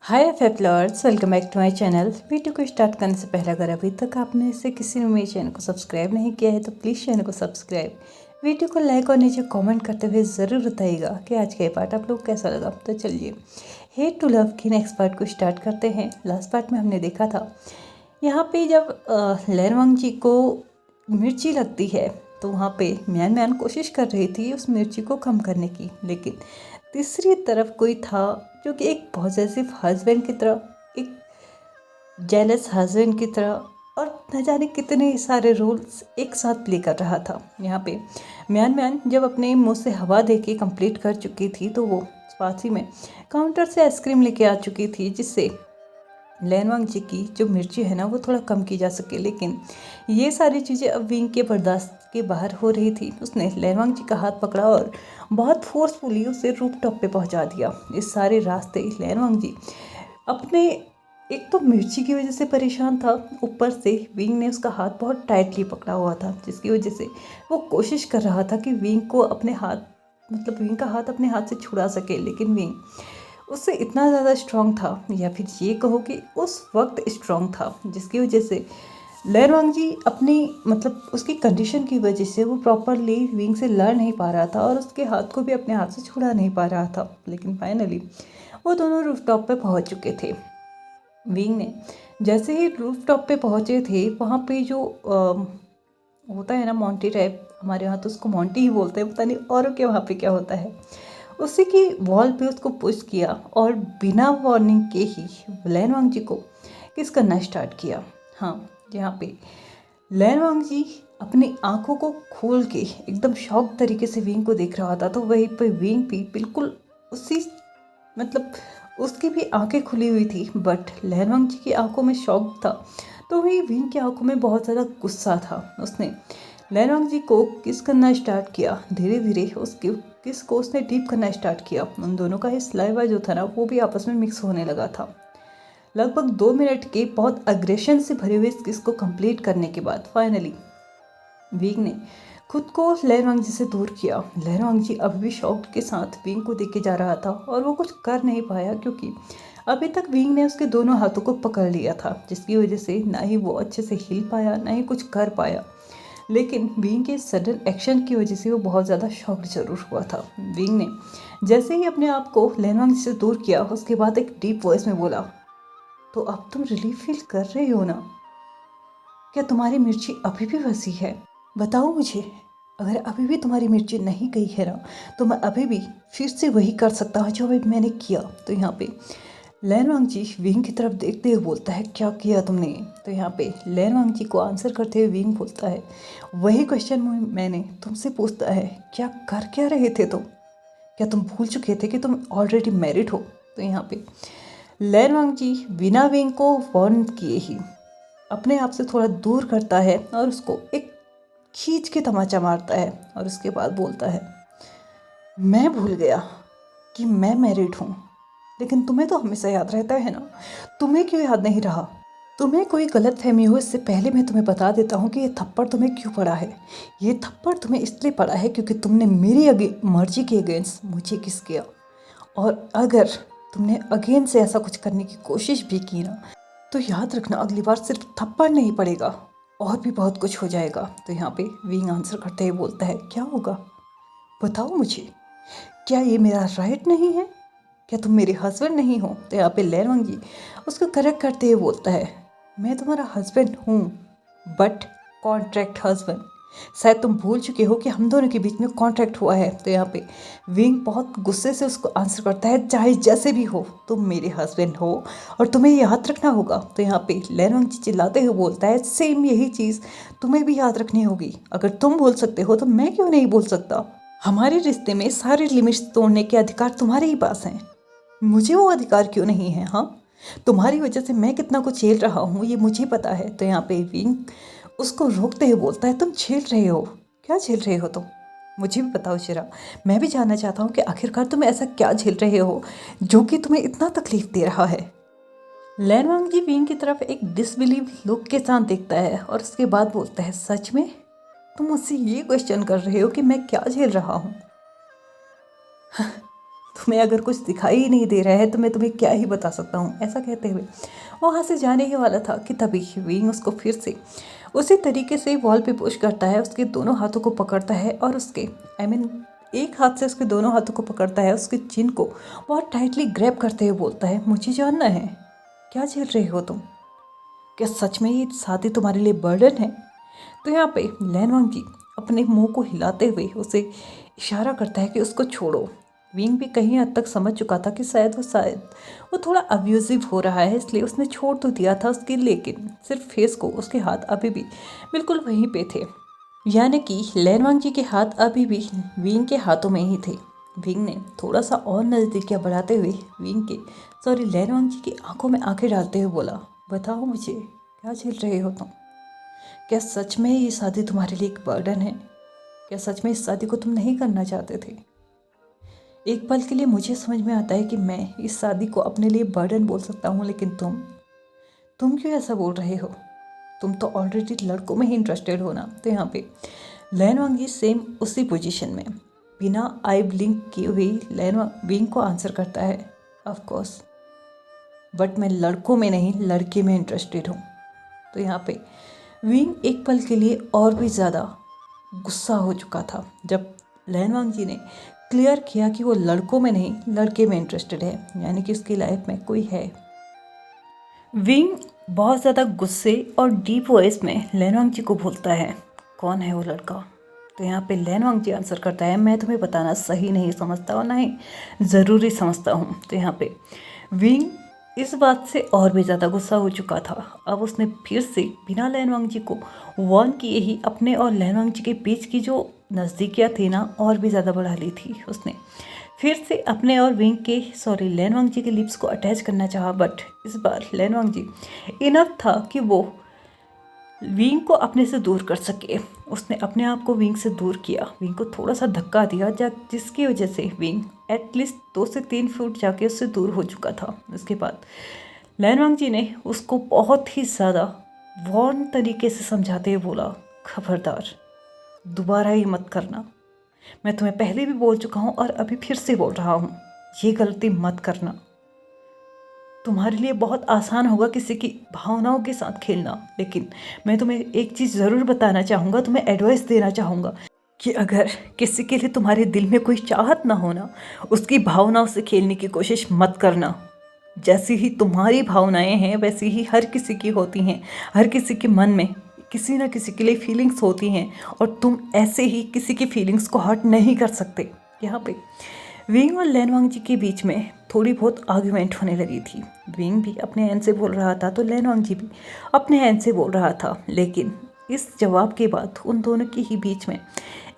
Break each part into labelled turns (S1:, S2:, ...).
S1: Hi F lords, welcome back to my channel. Video को start करने से पहले अगर अभी तक आपने इसे किसी ने मेरे चैनल को सब्सक्राइब नहीं किया है तो प्लीज़ चैनल को सब्सक्राइब, वीडियो को लाइक और नीचे कमेंट करते हुए ज़रूर बताइएगा कि आज का ये पार्ट आप लोग कैसा लगा। तो चलिए हेट टू लव के नेक्स्ट पार्ट को स्टार्ट करते हैं। लास्ट पार्ट में हमने देखा था यहाँ पे जब लैनवांग जी को मिर्ची लगती है तो वहाँ पे म्यान म्यान कोशिश कर रही थी उस मिर्ची को कम करने की, लेकिन तीसरी तरफ कोई था जो कि एक पॉजेसिव हस्बैंड की तरह, एक जेलस हस्बैंड की तरह और न जाने कितने सारे रोल्स एक साथ प्ले कर रहा था। यहाँ पे म्यान म्यान जब अपने मुंह से हवा दे के कंप्लीट कर चुकी थी तो वो पास ही में काउंटर से आइसक्रीम लेके आ चुकी थी जिससे लैनवांग जी की जो मिर्ची है ना वो थोड़ा कम की जा सके। लेकिन ये सारी चीज़ें अब विंग के बर्दाश्त के बाहर हो रही थी। उसने लैनवांग जी का हाथ पकड़ा और बहुत फोर्सफुली उसे रूफ टॉप पे पहुंचा दिया। इस सारे रास्ते लैनवांग जी अपने एक तो मिर्ची की वजह से परेशान था, ऊपर से विंग ने उसका हाथ बहुत टाइटली पकड़ा हुआ था जिसकी वजह से वो कोशिश कर रहा था कि विंग को अपने हाथ विंग का हाथ अपने हाथ से छुड़ा सके, लेकिन विंग उससे इतना ज़्यादा स्ट्रांग था, या फिर ये कहो कि उस वक्त स्ट्रांग था, जिसकी वजह से लैनवांग जी अपनी उसकी कंडीशन की वजह से वो प्रॉपरली विंग से लड़ नहीं पा रहा था और उसके हाथ को भी अपने हाथ से छुड़ा नहीं पा रहा था। लेकिन फाइनली वो दोनों रूफटॉप पे पहुंच चुके थे। विंग ने जैसे ही रूफटॉप पे पहुंचे थे वहाँ पे जो होता है ना मोंटी टाइप, हमारे यहाँ तो उसको मोंटी ही बोलते हैं, पता नहीं औरों के वहाँ पे क्या होता है, उसी की वॉल पे उसको पुश किया और बिना वार्निंग के ही लैनवांग जी को किस करना स्टार्ट किया। हाँ, यहाँ पे लैनवांग जी अपनी आंखों को खोल के एकदम शॉक तरीके से विंग को देख रहा था, तो वहीं पे विंग भी बिल्कुल उसी उसकी भी आंखें खुली हुई थी, बट लैनवांग जी की आंखों में शॉक था तो वही विंग की आंखों में बहुत ज़्यादा गुस्सा था। उसने लैनवांग जी को किस करना स्टार्ट किया, धीरे धीरे उसके किस को उसने डीप करना स्टार्ट किया। उन दोनों का ही सलाइवा जो था ना वो भी आपस में मिक्स होने लगा था। लगभग 2 मिनट के बहुत अग्रेशन से भरे हुए इस किस को कंप्लीट करने के बाद फाइनली विंग ने खुद को लैनवांग जी से दूर किया। लैनवांग जी अभी भी शॉक के साथ विंग को देख के जा रहा था और वो कुछ कर नहीं पाया क्योंकि अभी तक विंग ने उसके दोनों हाथों को पकड़ लिया था, जिसकी वजह से ना ही वो अच्छे से हिल पाया ना ही कुछ कर पाया। लेकिन विंग के सडन एक्शन की वजह से वो बहुत ज़्यादा शॉक्ड जरूर हुआ था। विंग ने जैसे ही अपने आप को लैनवांग जी से दूर किया उसके बाद एक डीप वॉइस में बोला, तो अब तुम रिलीफ फील कर रहे हो ना? क्या तुम्हारी मिर्ची अभी भी वैसी है? बताओ मुझे। अगर अभी भी तुम्हारी मिर्ची नहीं गई है ना तो मैं अभी भी फिर से वही कर सकता हूँ जो अभी मैंने किया। तो यहाँ पे लैनवांग जी विंग की तरफ देखते हुए बोलता है, क्या किया तुमने? तो यहाँ पे लैनवांग जी को आंसर करते हुए विंग बोलता है, वही क्वेश्चन मैंने तुमसे पूछता है, क्या रहे थे तुम? क्या तुम भूल चुके थे कि तुम ऑलरेडी मैरिड हो? तो यहाँ पे लैनवांग जी बिना विंग को वार्न किए ही अपने आप से थोड़ा दूर करता है और उसको एक खींच के तमाचा मारता है और उसके बाद बोलता है, मैं भूल गया कि मैं मैरिड हूँ, लेकिन तुम्हें तो हमेशा याद रहता है ना, तुम्हें क्यों याद नहीं रहा? तुम्हें कोई गलत फहमी हो इससे पहले मैं तुम्हें बता देता हूँ कि ये थप्पड़ तुम्हें क्यों पड़ा है। ये थप्पड़ तुम्हें इसलिए पड़ा है क्योंकि तुमने मेरी मर्जी के अगेंस्ट मुझे किस किया, और अगर तुमने अगेन से ऐसा कुछ करने की कोशिश भी की ना तो याद रखना अगली बार सिर्फ थप्पड़ नहीं पड़ेगा और भी बहुत कुछ हो जाएगा। तो यहाँ पे विंग आंसर करते हुए बोलता है, क्या होगा बताओ मुझे, क्या ये मेरा राइट नहीं है? क्या तुम मेरे हस्बैंड नहीं हो? तो यहाँ पे लैनवांग जी उसको करेक्ट करते हुए बोलता है, मैं तुम्हारा हस्बैंड हूँ बट कॉन्ट्रैक्ट हस्बैंड। शायद तुम भूल चुके हो कि हम दोनों के बीच में कॉन्ट्रैक्ट हुआ है। तो यहाँ पे विंग बहुत गुस्से से उसको आंसर करता है, चाहे जैसे भी हो तुम मेरे हस्बैंड हो और तुम्हें याद रखना होगा। तो यहाँ पे लैनवांग जी चिल्लाते हुए बोलता है, सेम यही चीज़ तुम्हें भी याद रखनी होगी। अगर तुम बोल सकते हो तो मैं क्यों नहीं बोल सकता? हमारे रिश्ते में सारे लिमिट्स तोड़ने के अधिकार तुम्हारे ही पास हैं, मुझे वो अधिकार क्यों नहीं है? हाँ, तुम्हारी वजह से मैं कितना कुछ झेल रहा हूँ ये मुझे पता है। तो यहाँ पे विंग उसको रोकते हुए बोलता है, तुम झेल रहे हो? क्या झेल रहे हो तुम? मुझे भी बताओ जरा, मैं भी जानना चाहता हूँ कि आखिरकार तुम ऐसा क्या झेल रहे हो जो कि तुम्हें इतना तकलीफ दे रहा है। लैनवांग जी विंग की तरफ एक डिसबिलीव लुक के साथ देखता है और उसके बाद बोलता है, सच में तुम मुझसे ये क्वेश्चन कर रहे हो कि मैं क्या झेल रहा हूँ? तुम्हें अगर कुछ दिखाई ही नहीं दे रहा है तो मैं तुम्हें क्या ही बता सकता हूँ। ऐसा कहते हुए वो वहाँ से जाने ही वाला था कि तभी विंग उसको फिर से उसी तरीके से वॉल पे पुश करता है, उसके दोनों हाथों को पकड़ता है और उसके एक हाथ से उसके दोनों हाथों को पकड़ता है, उसके चिन को बहुत टाइटली ग्रैब करते हुए बोलता है, मुझे जानना है क्या झेल रहे हो तुम? क्या सच में ये शादी तुम्हारे लिए बर्डन है? तो यहाँ पे लैन वांग जी अपने मुंह को हिलाते हुए उसे इशारा करता है कि उसको छोड़ो। विंग भी कहीं हद तक समझ चुका था कि शायद वो थोड़ा अब्यूजिव हो रहा है, इसलिए उसने छोड़ तो दिया था उसके, लेकिन सिर्फ फेस को, उसके हाथ अभी भी बिल्कुल वहीं पे थे। यानी कि लैन वांग जी के हाथ अभी भी विंग के हाथों में ही थे। विंग ने थोड़ा सा और नज़दीकियाँ बढ़ाते हुए लैन वांग जी की आंखों में आंखें डालते हुए बोला, बताओ मुझे क्या झेल रहे हो तुम? क्या सच में ये शादी तुम्हारे लिए एक बर्डन है? क्या सच में इस शादी को तुम नहीं करना चाहते थे? एक पल के लिए मुझे समझ में आता है कि मैं इस शादी को अपने लिए बर्डन बोल सकता हूँ, लेकिन तुम क्यों ऐसा बोल रहे हो? तुम तो ऑलरेडी लड़कों में ही इंटरेस्टेड हो ना। तो यहाँ पे लैन वांगी सेम उसी पोजीशन में बिना आई ब्लिंक किए हुए विंग को आंसर करता है, ऑफ कोर्स, बट मैं लड़कों में नहीं लड़के में इंटरेस्टेड हूँ। तो यहाँ पे विंग एक पल के लिए और भी ज़्यादा गुस्सा हो चुका था जब लैन वांग जी ने क्लियर किया कि वो लड़कों में नहीं लड़के में इंटरेस्टेड है, यानी कि उसकी लाइफ में कोई है। विंग बहुत ज़्यादा गुस्से और डीप वॉइस में लैन वांग जी को बोलता है, कौन है वो लड़का? तो यहाँ पे लैन वांग जी आंसर करता है, मैं तुम्हें बताना सही नहीं समझता और ना ही ज़रूरी समझता हूँ। तो यहाँ पे विंग इस बात से और भी ज़्यादा गुस्सा हो चुका था। अब उसने फिर से बिना लैन वांग जी को वार्न किए ही अपने और लैन वांग जी के बीच की जो नज़दीकियाँ थी ना और भी ज़्यादा बढ़ा ली थी। उसने फिर से अपने और लैन वांग जी के लिप्स को अटैच करना चाहा, बट इस बार लैन वांग जी इनफ था कि वो विंग को अपने से दूर कर सके। उसने अपने आप को विंग से दूर किया, विंग को थोड़ा सा धक्का दिया जिसकी वजह से विंग एटलीस्ट 2 से 3 फुट जाके उससे दूर हो चुका था। उसके बाद लैन वांग जी ने उसको बहुत ही ज़्यादा वार्न तरीके से समझाते हुए बोला, खबरदार दोबारा ही मत करना। मैं तुम्हें पहले भी बोल चुका हूँ और अभी फिर से बोल रहा हूँ, ये गलती मत करना। तुम्हारे लिए बहुत आसान होगा किसी की भावनाओं के साथ खेलना, लेकिन मैं तुम्हें एक चीज़ ज़रूर बताना चाहूँगा, तुम्हें एडवाइस देना चाहूँगा कि अगर किसी के लिए तुम्हारे दिल में कोई चाहत ना होना, उसकी भावनाओं से खेलने की कोशिश मत करना। जैसी ही तुम्हारी भावनाएं हैं वैसी ही हर किसी की होती हैं। हर किसी के मन में किसी न किसी के लिए फीलिंग्स होती हैं और तुम ऐसे ही किसी की फीलिंग्स को हर्ट नहीं कर सकते। यहाँ पे विंग और लैन वांग जी के बीच में थोड़ी बहुत आर्ग्यूमेंट होने लगी थी। विंग भी अपने एंड से बोल रहा था तो लैन वांग जी भी अपने एंड से बोल रहा था, लेकिन इस जवाब के बाद उन दोनों के ही बीच में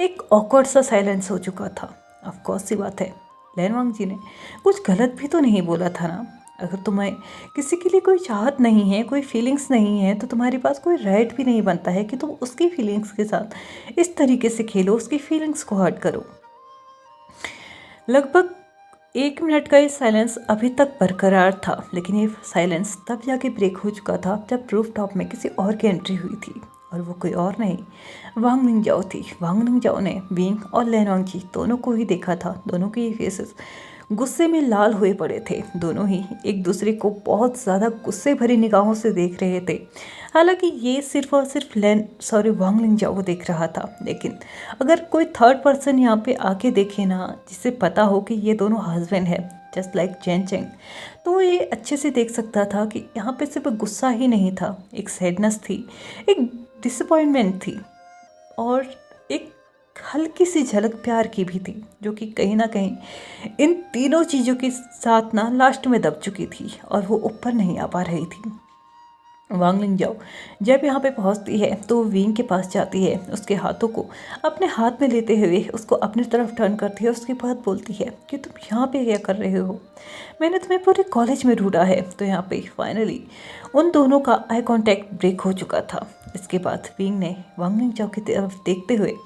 S1: एक ऑकवर्ड सा साइलेंस हो चुका था। ऑफ कोर्स सी बात है, लैन वांग जी ने कुछ गलत भी तो नहीं बोला था ना। अगर तुम्हें किसी के लिए कोई चाहत नहीं है, कोई फीलिंग्स नहीं है, तो तुम्हारे पास कोई राइट भी नहीं बनता है कि तुम उसकी फीलिंग्स के साथ इस तरीके से खेलो, उसकी फीलिंग्स को हर्ट करो। लगभग 1 मिनट का ये साइलेंस अभी तक बरकरार था, लेकिन ये साइलेंस तब जाके ब्रेक हो चुका था जब रूफ टॉप में किसी और की एंट्री हुई थी, और वो कोई और नहीं वांग निंगजाओ थी। वांग निंगजाओ ने विंग और लैन वांग जी दोनों को ही देखा था। दोनों के फेसेस गुस्से में लाल हुए पड़े थे। दोनों ही एक दूसरे को बहुत ज़्यादा गुस्से भरी निगाहों से देख रहे थे। हालांकि ये सिर्फ और सिर्फ वांग निंगजाओ को देख रहा था, लेकिन अगर कोई थर्ड पर्सन यहाँ पे आके देखे ना, जिसे पता हो कि ये दोनों हस्बैंड है जस्ट लाइक चैन चेंग, तो ये अच्छे से देख सकता था कि यहाँ पे सिर्फ गुस्सा ही नहीं था, एक सैडनेस थी, एक डिसअपॉइंटमेंट थी और एक हल्की सी झलक प्यार की भी थी, जो कि कहीं ना कहीं इन तीनों चीज़ों के साथ ना लास्ट में दब चुकी थी और वो ऊपर नहीं आ पा रही थी। वांग निंगजाओ जब यहाँ पे पहुँचती है तो विंग के पास जाती है, उसके हाथों को अपने हाथ में लेते हुए उसको अपनी तरफ टर्न करती है। उसके बाद बोलती है कि तुम यहाँ पे क्या कर रहे हो? मैंने तुम्हें पूरे कॉलेज में ढूंढा है। तो यहाँ पे फाइनली उन दोनों का आई कांटेक्ट ब्रेक हो चुका था। इसके बाद विंग ने वांग निंगजाओ की तरफ देखते हुए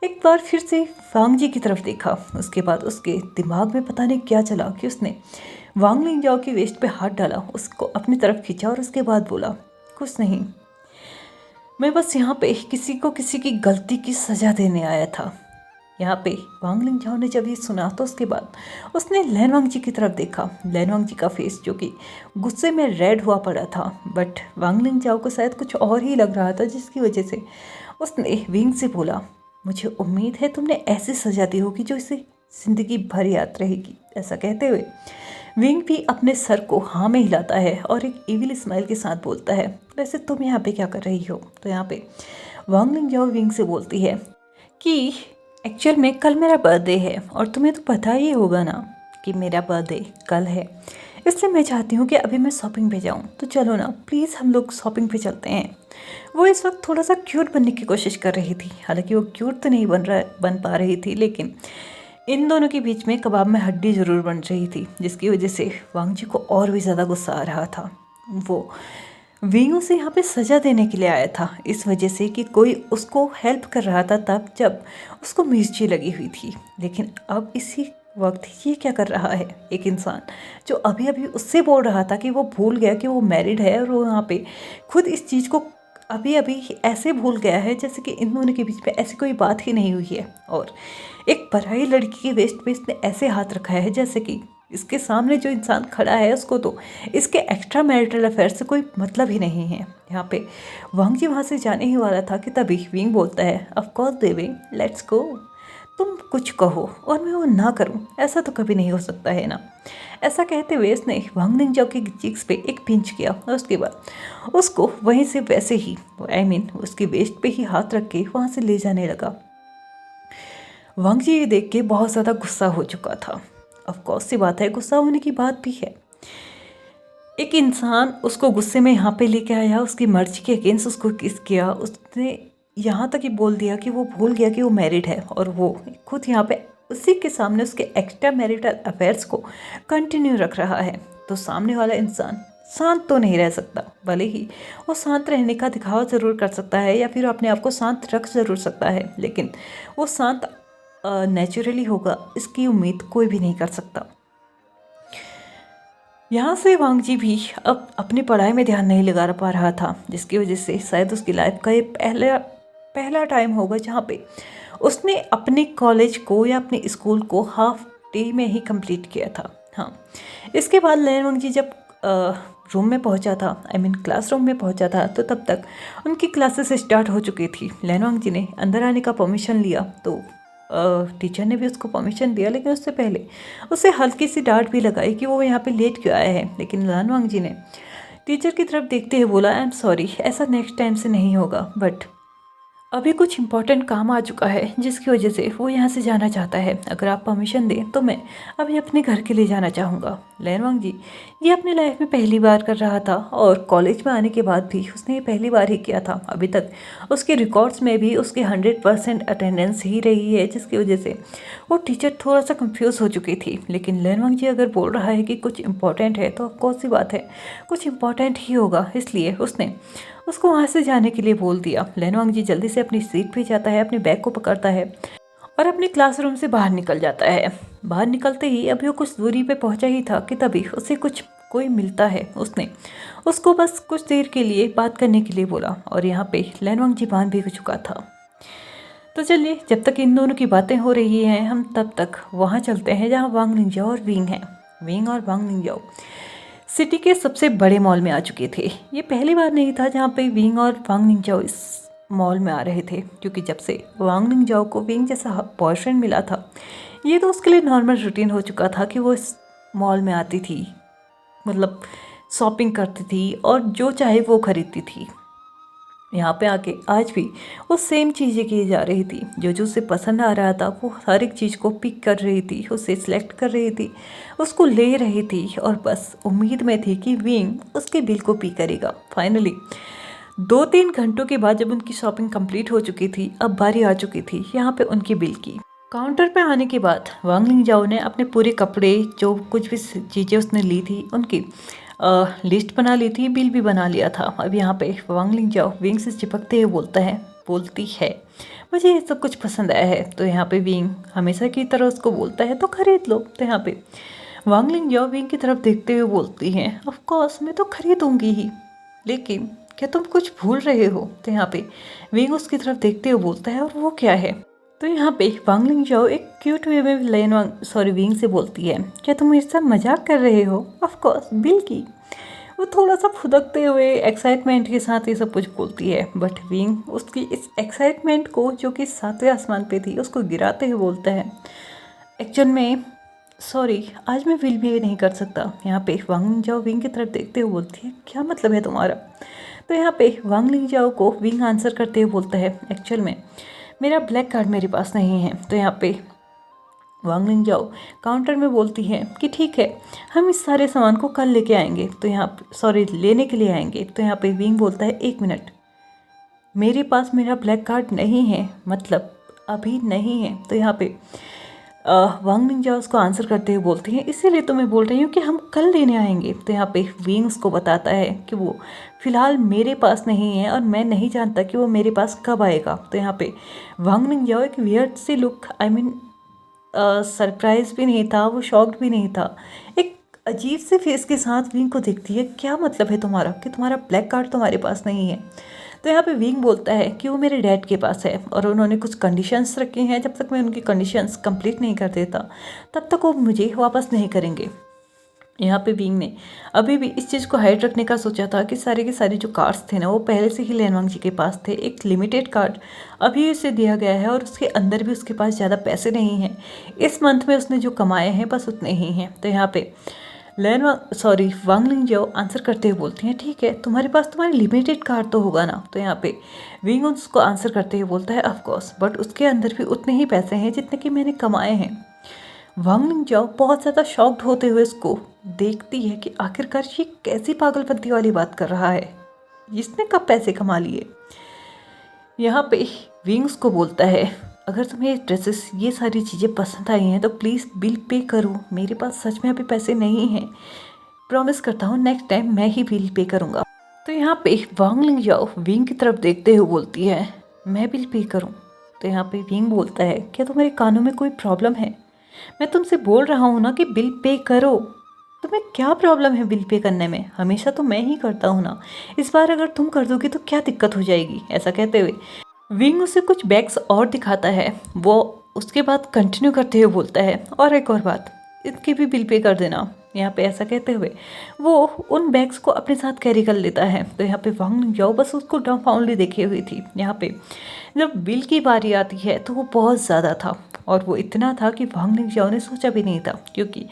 S1: एक बार फिर से वांग जी की तरफ देखा। उसके बाद उसके दिमाग में पता नहीं क्या चला कि उसने वांग निंगजाओ की वेस्ट पे हाथ डाला, उसको अपनी तरफ खींचा और उसके बाद बोला, कुछ नहीं, मैं बस यहाँ पे किसी को किसी की गलती की सज़ा देने आया था। यहाँ पे वांग लिंगजाओ ने जब ये सुना तो उसके बाद उसने लैन वांगजी की तरफ देखा। लैन वांगजी का फेस जो कि गुस्से में रेड हुआ पड़ा था, बट वांग लिंगजाओ को शायद कुछ और ही लग रहा था, जिसकी वजह से उसने विंग से बोला, मुझे उम्मीद है तुमने ऐसी सजा दी होगी जो इसे ज़िंदगी भर याद रहेगी। ऐसा कहते हुए विंग भी अपने सर को हाँ में हिलाता है और एक इविल स्माइल के साथ बोलता है, वैसे तुम यहाँ पे क्या कर रही हो? तो यहाँ पे वांग लिंगजाओ विंग से बोलती है कि एक्चुअल में कल मेरा बर्थडे है और तुम्हें तो पता ही होगा ना कि मेरा बर्थडे कल है, इसलिए मैं चाहती हूँ कि अभी मैं शॉपिंग पे जाऊँ, तो चलो ना प्लीज़ हम लोग शॉपिंग पे चलते हैं। वो इस वक्त थोड़ा सा क्यूट बनने की कोशिश कर रही थी, हालांकि वो क्यूट तो नहीं बन पा रही थी, लेकिन इन दोनों के बीच में कबाब में हड्डी ज़रूर बन रही थी, जिसकी वजह से वांग जी को और भी ज़्यादा गुस्सा आ रहा था। वो विंग उसे यहाँ पे सज़ा देने के लिए आया था, इस वजह से कि कोई उसको हेल्प कर रहा था तब जब उसको मिर्ची लगी हुई थी, लेकिन अब इसी वक्त ये क्या कर रहा है? एक इंसान जो अभी अभी उससे बोल रहा था कि वो भूल गया कि वो मैरिड है, और वो यहाँ पे खुद इस चीज़ को अभी अभी ऐसे भूल गया है जैसे कि इन दोनों के बीच में ऐसी कोई बात ही नहीं हुई है, और एक पराई लड़की के वेस्ट पे इसने ऐसे हाथ रखा है जैसे कि इसके सामने जो इंसान खड़ा है उसको तो इसके एक्स्ट्रा मैरिटल अफेयर से कोई मतलब ही नहीं है। यहाँ पे वांग जी वहाँ से जाने ही वाला था कि तभी विंग बोलता है, of course Devi, let's go. तुम कुछ कहो और मैं वो ना करूं, ऐसा तो कभी नहीं हो सकता है ना। ऐसा कहते हुए इसने वांग लिंगजाओ की चीक्स पे एक पिंच किया और उसके बाद उसको वहीं से वैसे ही उसके वेस्ट पे ही हाथ रख के वहाँ से ले जाने लगा। वांग जी ये देख के बहुत ज़्यादा गुस्सा हो चुका था। ऑफ कोर्स सी बात है, गुस्सा होने की बात भी है। एक इंसान उसको गुस्से में यहाँ पे लेके आया, उसकी मर्जी के अगेंस्ट उसको किस किया, उसने यहाँ तक ही बोल दिया कि वो भूल गया कि वो मैरिड है, और वो खुद यहाँ पे उसी के सामने उसके एक्स्ट्रा मैरिटल अफेयर्स को कंटिन्यू रख रहा है। तो सामने वाला इंसान शांत तो नहीं रह सकता, भले ही वो शांत रहने का दिखावा ज़रूर कर सकता है या फिर अपने आप को शांत रख ज़रूर सकता है, लेकिन वो शांत नेचुरली होगा इसकी उम्मीद कोई भी नहीं कर सकता। यहाँ से वांग जी भी अब अपनी पढ़ाई में ध्यान नहीं लगा पा रहा था, जिसकी वजह से शायद उसकी लाइफ का ये पहला टाइम होगा जहाँ पे उसने अपने कॉलेज को या अपने स्कूल को हाफ डे में ही कंप्लीट किया था। हाँ, इसके बाद लैन वांग जी जब रूम में पहुंचा था, क्लासरूम में पहुंचा था, तो तब तक उनकी क्लासेस स्टार्ट हो चुकी थी। लैन वांग जी ने अंदर आने का परमिशन लिया तो टीचर ने भी उसको परमिशन दिया, लेकिन उससे पहले उसे हल्की सी डांट भी लगाई कि वो यहाँ पे लेट क्यों आया है। लेकिन लैन वांग जी ने टीचर की तरफ देखते हुए बोला, आई एम सॉरी, ऐसा नेक्स्ट टाइम से नहीं होगा, बट अभी कुछ इम्पोर्टेंट काम आ चुका है जिसकी वजह से वो यहाँ से जाना चाहता है। अगर आप परमिशन दें तो मैं अभी अपने घर के लिए जाना चाहूँगा। लैन वांग जी ये अपनी लाइफ में पहली बार कर रहा था, और कॉलेज में आने के बाद भी उसने ये पहली बार ही किया था। अभी तक उसके रिकॉर्ड्स में भी उसके 100% अटेंडेंस ही रही है, जिसकी वजह से वो टीचर थोड़ा सा कंफ्यूज हो चुकी थी। लेकिन लैन वांग जी अगर बोल रहा है कि कुछ इम्पोर्टेंट है तो कौन सी बात है, कुछ इम्पोर्टेंट ही होगा, इसलिए उसने उसको वहाँ से जाने के लिए बोल दिया। लैन वांग जी जल्दी से अपनी सीट पे जाता है, अपने बैग को पकड़ता है और अपने क्लासरूम से बाहर निकल जाता है। बाहर निकलते ही अभी वो कुछ दूरी पे पहुंचा ही था कि तभी उसे कोई मिलता है। उसने उसको बस कुछ देर के लिए बात करने के लिए बोला, और यहाँ पे लैन वांग जी बांध भी चुका था। तो चलिए, जब तक इन दोनों की बातें हो रही हैं हम तब तक वहाँ चलते हैं जहाँ वांग लिंगजाओ और विंग हैं। विंग और वांग लिंगजाओ सिटी के सबसे बड़े मॉल में आ चुके थे। ये पहली बार नहीं था जहाँ पे विंग और वांग लिंगजाओ इस मॉल में आ रहे थे, क्योंकि जब से वांग लिंगजाओ को विंग जैसा बॉयफ्रेंड मिला था, ये तो उसके लिए नॉर्मल रूटीन हो चुका था कि वो इस मॉल में आती थी, मतलब शॉपिंग करती थी और जो चाहे वो खरीदती थी। यहाँ पे आके आज भी वो सेम चीज़ें की जा रही थी। जो उसे पसंद आ रहा था वो हर एक चीज़ को पिक कर रही थी, उसे सिलेक्ट कर रही थी, उसको ले रही थी, और बस उम्मीद में थी कि विंग उसके बिल को पे करेगा। फाइनली 2-3 घंटों के बाद जब उनकी शॉपिंग कंप्लीट हो चुकी थी, अब बारी आ चुकी थी यहाँ पे उनके बिल की। काउंटर पे आने के बाद वांग लिंगजाओ ने अपने पूरे कपड़े, जो कुछ भी चीज़ें उसने ली थी, उनकी लिस्ट बना ली थी, बिल भी बना लिया था। अब यहाँ पे वांग लिंगजाओ विंग से चिपकते हुए बोलती है, मुझे ये सब कुछ पसंद आया है। तो यहाँ पे विंग हमेशा की तरह उसको बोलता है, तो खरीद लो। तो यहाँ पे वांग लिंगजाओ विंग की तरफ देखते हुए बोलती हैं, ऑफ कोर्स मैं तो खरीदूंगी ही, लेकिन क्या तुम कुछ भूल रहे हो? तो यहाँ पे विंग उसकी तरफ देखते हुए बोलता है, और वो क्या है? तो यहाँ पे वांग लिंगजाओ एक क्यूट वे में विंग से बोलती है, क्या तुम मेरे साथ मजाक कर रहे हो? ऑफ कोर्स बिल की। वो थोड़ा सा फुदकते हुए एक्साइटमेंट के साथ ये सब कुछ बोलती है, बट विंग उसकी इस एक्साइटमेंट को, जो कि 7वें आसमान पे थी, उसको गिराते हुए बोलता है, एक्चुअल में सॉरी, आज मैं विल भी नहीं कर सकता। यहाँ पे वांग लिंगजाओ विंग की तरफ देखते हुए बोलती है, क्या मतलब है तुम्हारा? तो यहाँ पे वांग लिंगजाओ को विंग आंसर करते हुए बोलता है, एक्चुअल में मेरा ब्लैक कार्ड मेरे पास नहीं है। तो यहाँ पे वांग लिंगजाओ काउंटर में बोलती है कि ठीक है, हम इस सारे सामान को कल लेके आएंगे। तो यहाँ सॉरी, लेने के लिए आएंगे। तो यहाँ पे विंग बोलता है, 1 मिनट, मेरे पास मेरा ब्लैक कार्ड नहीं है, मतलब अभी नहीं है। तो यहाँ पे वांग लिंगजाओ उसको आंसर करते हुए बोलती हैं, इसीलिए तो मैं बोल रही हूँ कि हम कल लेने आएंगे। तो यहाँ पे विंग उसको बताता है कि वो फ़िलहाल मेरे पास नहीं है और मैं नहीं जानता कि वो मेरे पास कब आएगा। तो यहाँ पे वांग लिंगजाओ एक वियर्ड सी लुक, सरप्राइज भी नहीं था, वो शॉक्ड भी नहीं था, एक अजीब से फेस के साथ विंग को देखती है, क्या मतलब है तुम्हारा कि तुम्हारा ब्लैक कार्ड तुम्हारे पास नहीं है? तो यहाँ पे विंग बोलता है कि वो मेरे डैड के पास है और उन्होंने कुछ कंडीशंस रखी हैं, जब तक मैं उनकी कंडीशंस कंप्लीट नहीं कर देता तब तक वो मुझे वापस नहीं करेंगे। यहाँ पे विंग ने अभी भी इस चीज़ को हाइड रखने का सोचा था कि सारे के सारे जो कार्ड्स थे ना, वो पहले से ही लैनवांग जी के पास थे। एक लिमिटेड कार्ड अभी उसे दिया गया है और उसके अंदर भी उसके पास ज़्यादा पैसे नहीं हैं। इस मंथ में उसने जो कमाए हैं बस उतने ही हैं। तो यहाँ पे वांग लिंगजाओ आंसर करते हुए बोलती हैं, ठीक है, तुम्हारे पास तुम्हारी लिमिटेड कार्ड तो होगा ना? तो यहाँ पे विंग उसको आंसर करते हुए बोलता है, ऑफ कोर्स, बट उसके अंदर भी उतने ही पैसे हैं जितने कि मैंने कमाए हैं। वांग लिंगजाओ बहुत ज़्यादा शॉक्ड होते हुए इसको देखती है कि आखिरकार ये कैसी पागलपंती वाली बात कर रहा है, इसने कब पैसे कमा लिए। यहाँ पे विंग उसको बोलता है, अगर तुम्हें ये ड्रेसेस, ये सारी चीज़ें पसंद आई हैं तो प्लीज़ बिल पे करो, मेरे पास सच में अभी पैसे नहीं हैं, प्रॉमिस करता हूँ नेक्स्ट टाइम मैं ही बिल पे करूँगा। तो यहाँ पे वांग लिंगजाओ विंग की तरफ देखते हुए बोलती है, मैं बिल पे करूँ? तो यहाँ पे विंग बोलता है, क्या तुम्हारे कानों में कोई प्रॉब्लम है? मैं तुमसे बोल रहा हूँ ना कि बिल पे करो, तुम्हें क्या प्रॉब्लम है बिल पे करने में? हमेशा तो मैं ही करता हूँ ना, इस बार अगर तुम कर दोगी तो क्या दिक्कत हो जाएगी? ऐसा कहते हुए विंग उसे कुछ बैग्स और दिखाता है। वो उसके बाद कंटिन्यू करते हुए बोलता है, और एक और बात, इसके भी बिल पे कर देना। यहाँ पे ऐसा कहते हुए वो उन बैग्स को अपने साथ कैरी कर लेता है। तो यहाँ पे वांग लिंगजाओ बस उसको डम्फाउंडली देखे हुई थी। यहाँ पे जब बिल की बारी आती है तो वो बहुत ज़्यादा था, और वो इतना था कि वांग लिंगजाओ ने सोचा भी नहीं था, क्योंकि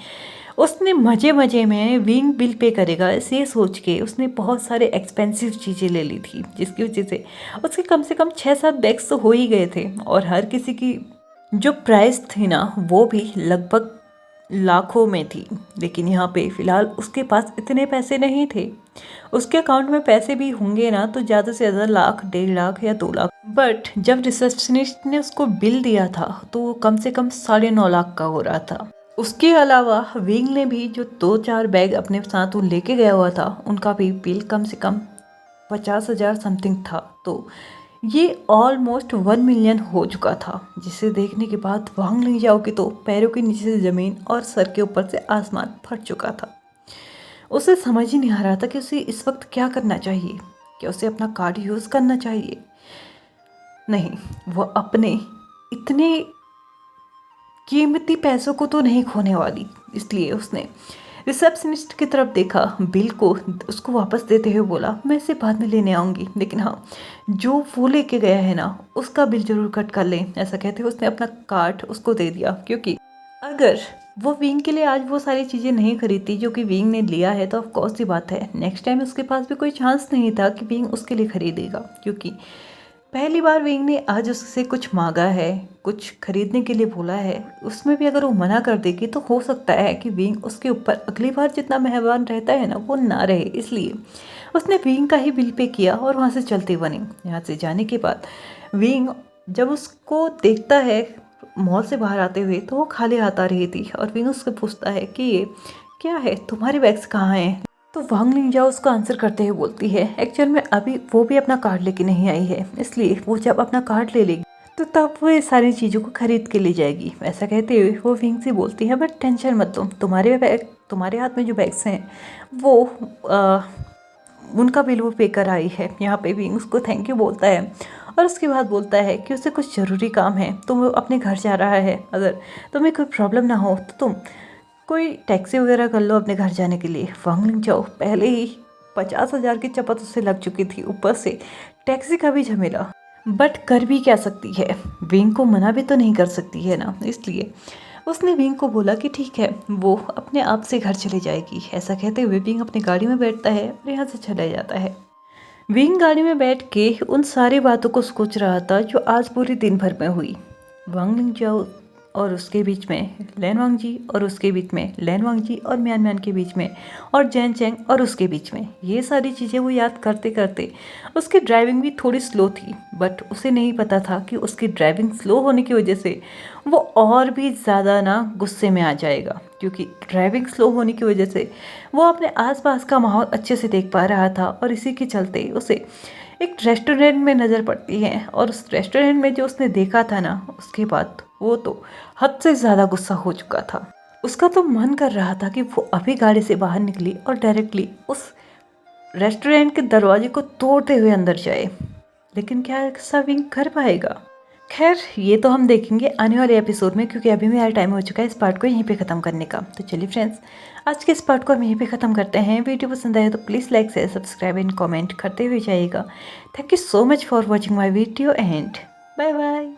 S1: उसने मज़े मज़े में विंग बिल पे करेगा इसे सोच के उसने बहुत सारे एक्सपेंसिव चीज़ें ले ली थी, जिसकी वजह से उसके कम से कम 6-7 बैग्स तो हो ही गए थे, और हर किसी की जो प्राइस थी ना वो भी लगभग लाखों में थी। लेकिन यहाँ पे फ़िलहाल उसके पास इतने पैसे नहीं थे। उसके अकाउंट में पैसे भी होंगे ना तो ज़्यादा से ज़्यादा लाख, 1.5 लाख या 2 लाख, बट जब रिसेप्शनिस्ट ने उसको बिल दिया था तो वो कम से कम 9.5 लाख का हो रहा था। उसके अलावा विंग ने भी जो 2-4 बैग अपने साथ वो लेके गया हुआ था, उनका भी बिल कम से कम 50,000 समथिंग था। तो ये ऑलमोस्ट 1 मिलियन हो चुका था, जिसे देखने के बाद वांग लिंगजाओ की तो पैरों के नीचे से ज़मीन और सर के ऊपर से आसमान फट चुका था। उसे समझ ही नहीं आ रहा था कि उसे इस वक्त क्या करना चाहिए। क्या उसे अपना कार्ड यूज़ करना चाहिए? नहीं, वो अपने इतने कीमती पैसों को तो नहीं खोने वाली, इसलिए उसने रिसेप्शनिस्ट की तरफ देखा, बिल को उसको वापस देते हुए बोला, मैं इसे बाद में लेने आऊँगी, लेकिन हाँ, जो वो लेके गया है ना उसका बिल जरूर कट कर लें। ऐसा कहते हुए उसने अपना कार्ड उसको दे दिया, क्योंकि अगर वो विंग के लिए आज वो सारी चीज़ें नहीं खरीदती जो कि विंग ने लिया है, तो ऑफकोर्स सी बात है नेक्स्ट टाइम उसके पास भी कोई चांस नहीं था कि विंग उसके लिए खरीदेगा, क्योंकि पहली बार विंग ने आज उससे कुछ मांगा है, कुछ खरीदने के लिए बोला है, उसमें भी अगर वो मना कर देगी तो हो सकता है कि विंग उसके ऊपर अगली बार जितना मेहरबान रहता है ना वो ना रहे। इसलिए उसने विंग का ही बिल पे किया और वहाँ से चलती बनी। यहाँ से जाने के बाद विंग जब उसको देखता है मॉल से बाहर आते हुए तो वो खाली हाथ आ रही थी, और विंग उससे पूछता है कि ये क्या है, तुम्हारे बैग्स कहाँ हैं? तो वांग लिंगजाओ उसको आंसर करते हुए बोलती है, एक्चुअल में अभी वो भी अपना कार्ड लेके नहीं आई है, इसलिए वो जब अपना कार्ड ले लेगी तो तब वो ये सारी चीज़ों को खरीद के ले जाएगी। ऐसा कहते हुए वो विंग से बोलती है, बट टेंशन मत लो, तुम्हारे हाथ में जो बैग्स हैं वो उनका बिल वो पे कर आई है। यहाँ पे विंग उसको थैंक यू बोलता है और उसके बाद बोलता है कि उसे कुछ ज़रूरी काम है तो वो अपने घर जा रहा है। अगर तुम्हें कोई प्रॉब्लम ना हो तो तुम कोई टैक्सी वगैरह कर लो अपने घर जाने के लिए। वांग लिंग पहले ही 50,000 की चपत उससे लग चुकी थी, ऊपर से टैक्सी का भी झमेला। बट कर भी क्या सकती है, विंग को मना भी तो नहीं कर सकती है ना। इसलिए उसने विंग को बोला कि ठीक है, वो अपने आप से घर चली जाएगी। ऐसा कहते हुए विंग अपनी गाड़ी में बैठता है और यहाँ से चला जाता है। विंग गाड़ी में बैठ के उन सारी बातों को सोच रहा था जो आज पूरे दिन भर में हुई। वांग लिंग और उसके बीच में लैन वांग जी, और उसके बीच में लैन वांग जी और म्यान म्यान के बीच में, और जैन चैंग और उसके बीच में। ये सारी चीज़ें वो याद करते करते उसकी ड्राइविंग भी थोड़ी स्लो थी। बट उसे नहीं पता था कि उसकी ड्राइविंग स्लो होने की वजह से वो और भी ज़्यादा ना गुस्से में आ जाएगा, क्योंकि ड्राइविंग स्लो होने की वजह से वो अपने आसपास का माहौल अच्छे से देख पा रहा था। और इसी के चलते उसे एक रेस्टोरेंट में नज़र पड़ती है, और उस रेस्टोरेंट में जो उसने देखा था ना, उसके बाद वो तो हद से ज़्यादा गुस्सा हो चुका था। उसका तो मन कर रहा था कि वो अभी गाड़ी से बाहर निकली और डायरेक्टली उस रेस्टोरेंट के दरवाजे को तोड़ते हुए अंदर जाए। लेकिन क्या ऐसा विंग कर पाएगा? खैर, ये तो हम देखेंगे आने वाले एपिसोड में, क्योंकि अभी मेरा टाइम हो चुका है इस पार्ट को यहीं पे ख़त्म करने का। तो चलिए फ्रेंड्स, आज के इस पार्ट को हम यहीं पे ख़त्म करते हैं। वीडियो पसंद आए तो please like share subscribe and comment करते हुए जाइएगा। Thank you so much for watching my video and bye bye.